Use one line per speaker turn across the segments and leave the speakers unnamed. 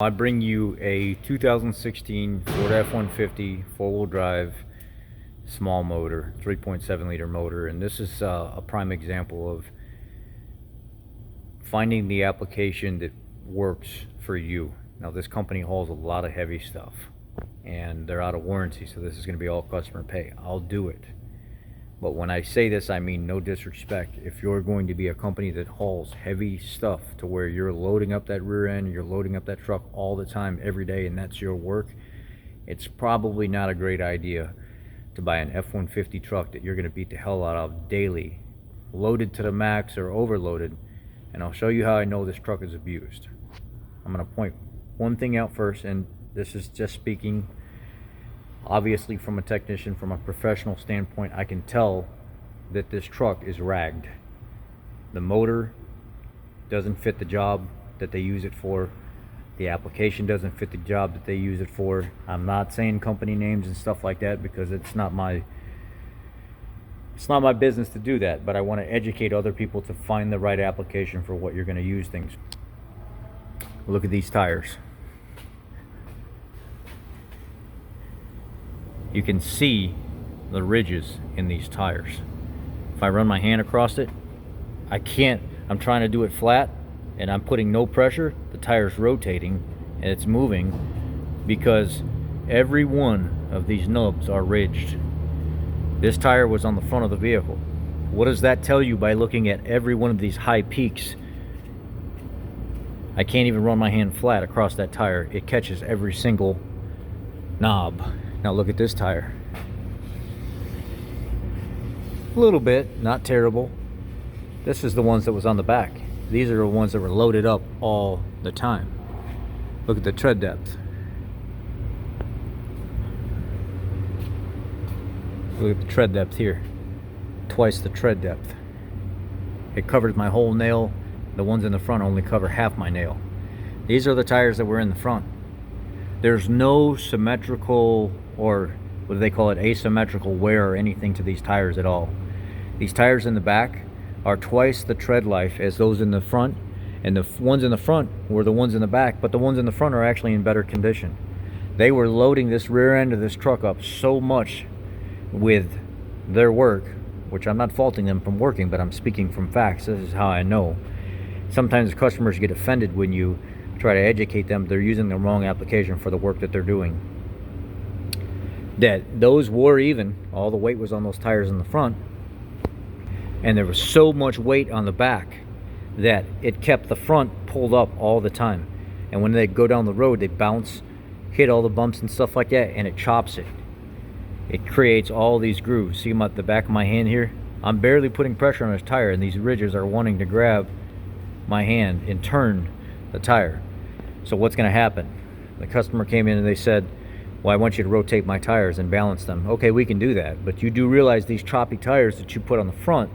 I bring you a 2016 Ford F-150 four-wheel drive small motor, 3.7 liter motor, and this is a prime example of finding the application that works for you. Now this company hauls a lot of heavy stuff and they're out of warranty, so this is going to be all customer pay. I'll do it. But when I say this, I mean no disrespect. If you're going to be a company that hauls heavy stuff to where you're loading up that rear end, you're loading up that truck all the time, every day, and that's your work, it's probably not a great idea to buy an F-150 truck that you're going to beat the hell out of daily, loaded to the max or overloaded. And I'll show you how I know this truck is abused. I'm going to point one thing out first, and this is just speaking obviously from a technician, from a professional standpoint. I can tell that this truck is ragged. The motor doesn't fit the job that they use it for. The application doesn't fit the job that they use it for. I'm not saying company names and stuff like that because it's not my business to do that, but I want to educate other people to find the right application for what you're going to use things. Look at these tires. You can see the ridges in these tires. If I run my hand across it, I can't. I'm trying to do it flat and I'm putting no pressure. The tire's rotating and it's moving because every one of these nubs are ridged. This tire was on the front of the vehicle. What does that tell you by looking at every one of these high peaks? I can't even run my hand flat across that tire. It catches every single knob. Now look at this tire. A little bit, not terrible. This is the ones that was on the back. These are the ones that were loaded up all the time. Look at the tread depth. Look at the tread depth here. Twice the tread depth. It covers my whole nail. The ones in the front only cover half my nail. These are the tires that were in the front. There's no symmetrical, or what do they call it, asymmetrical wear or anything to these tires at all. These tires in the back are twice the tread life as those in the front, and the ones in the front were the ones in the back, but the ones in the front are actually in better condition. They were loading this rear end of this truck up so much with their work, which I'm not faulting them from working, but I'm speaking from facts. This is how I know. Sometimes customers get offended when you try to educate them they're using the wrong application for the work that they're doing. That those wore even, all the weight was on those tires in the front, and there was so much weight on the back that it kept the front pulled up all the time. And when they go down the road, they bounce, hit all the bumps and stuff like that, and it chops it. It creates all these grooves. See the back of my hand here? I'm barely putting pressure on this tire, and these ridges are wanting to grab my hand and turn the tire. So what's going to happen? The customer came in and they said, well, I want you to rotate my tires and balance them. Okay, we can do that, but you do realize these choppy tires that you put on the front,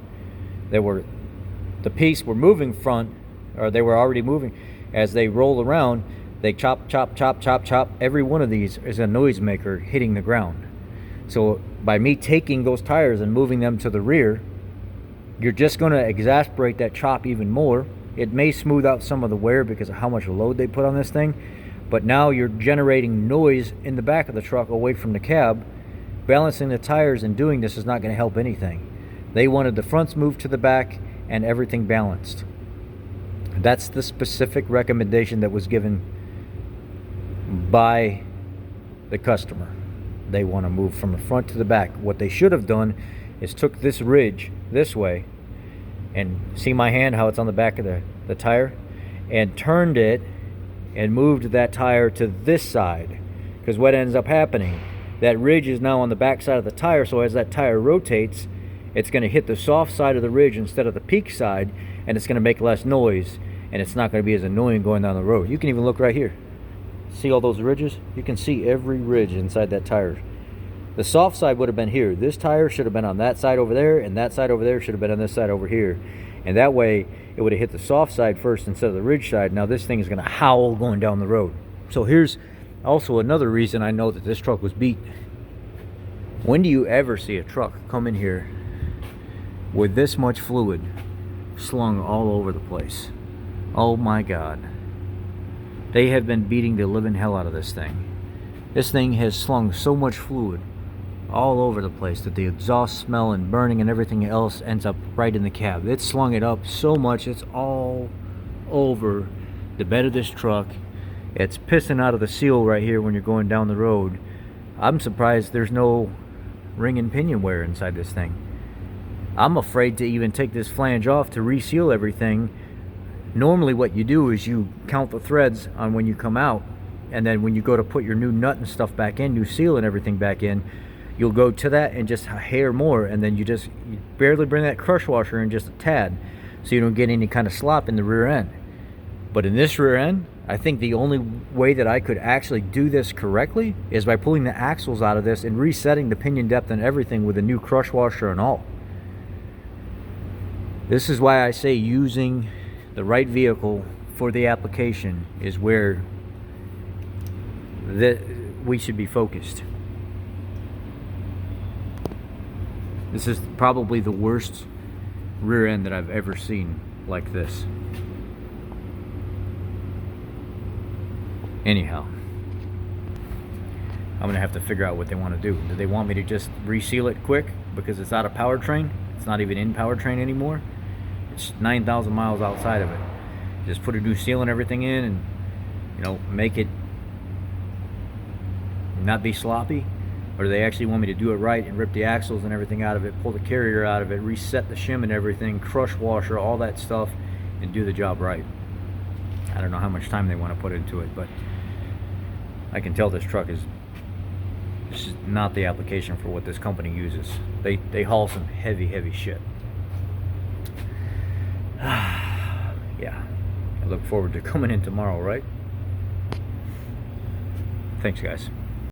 the piece were moving front, or they were already moving. As they roll around, they chop, chop, chop, chop, chop. Every one of these is a noisemaker hitting the ground. So by me taking those tires and moving them to the rear, you're just going to exasperate that chop even more. It may smooth out some of the wear because of how much load they put on this thing, but now you're generating noise in the back of the truck away from the cab. Balancing the tires and doing this is not going to help anything. They wanted the fronts moved to the back and everything balanced. That's the specific recommendation that was given by the customer. They want to move from the front to the back. What they should have done is took this ridge this way, and see my hand, how it's on the back of the tire, and turned it and moved that tire to this side. Because what ends up happening, that ridge is now on the back side of the tire, so as that tire rotates, it's going to hit the soft side of the ridge instead of the peak side, and it's going to make less noise, and it's not going to be as annoying going down the road. You can even look right here. See all those ridges? You can see every ridge inside that tire. The soft side would have been here. This tire should have been on that side over there, and that side over there should have been on this side over here. And that way, it would have hit the soft side first instead of the ridge side. Now this thing is going to howl going down the road. So here's also another reason I know that this truck was beat. When do you ever see a truck come in here with this much fluid slung all over the place? Oh my God. They have been beating the living hell out of this thing. This thing has slung so much fluid all over the place that the exhaust smell and burning and everything else ends up right in the cab. It's slung it up so much it's all over the bed of this truck. It's pissing out of the seal right here when you're going down the road. I'm surprised there's no ring and pinion wear inside this thing. I'm afraid to even take this flange off to reseal everything. Normally what you do is you count the threads on when you come out, and then when you go to put your new nut and stuff back in, new seal and everything back in, you'll go to that and just hair more, and then you barely bring that crush washer in just a tad so you don't get any kind of slop in the rear end. But in this rear end, I think the only way that I could actually do this correctly is by pulling the axles out of this and resetting the pinion depth and everything with a new crush washer and all. This is why I say using the right vehicle for the application is where we should be focused. This is probably the worst rear end that I've ever seen like this. Anyhow, I'm gonna have to figure out what they want to do. Do they want me to just reseal it quick because it's out of powertrain? It's not even in powertrain anymore. It's 9,000 miles outside of it. Just put a new seal and everything in, and make it not be sloppy. Or do they actually want me to do it right and rip the axles and everything out of it, pull the carrier out of it, reset the shim and everything, crush washer, all that stuff, and do the job right? I don't know how much time they want to put into it, but I can tell this truck is not the application for what this company uses. They haul some heavy shit. Yeah, I look forward to coming in tomorrow, right? Thanks, guys.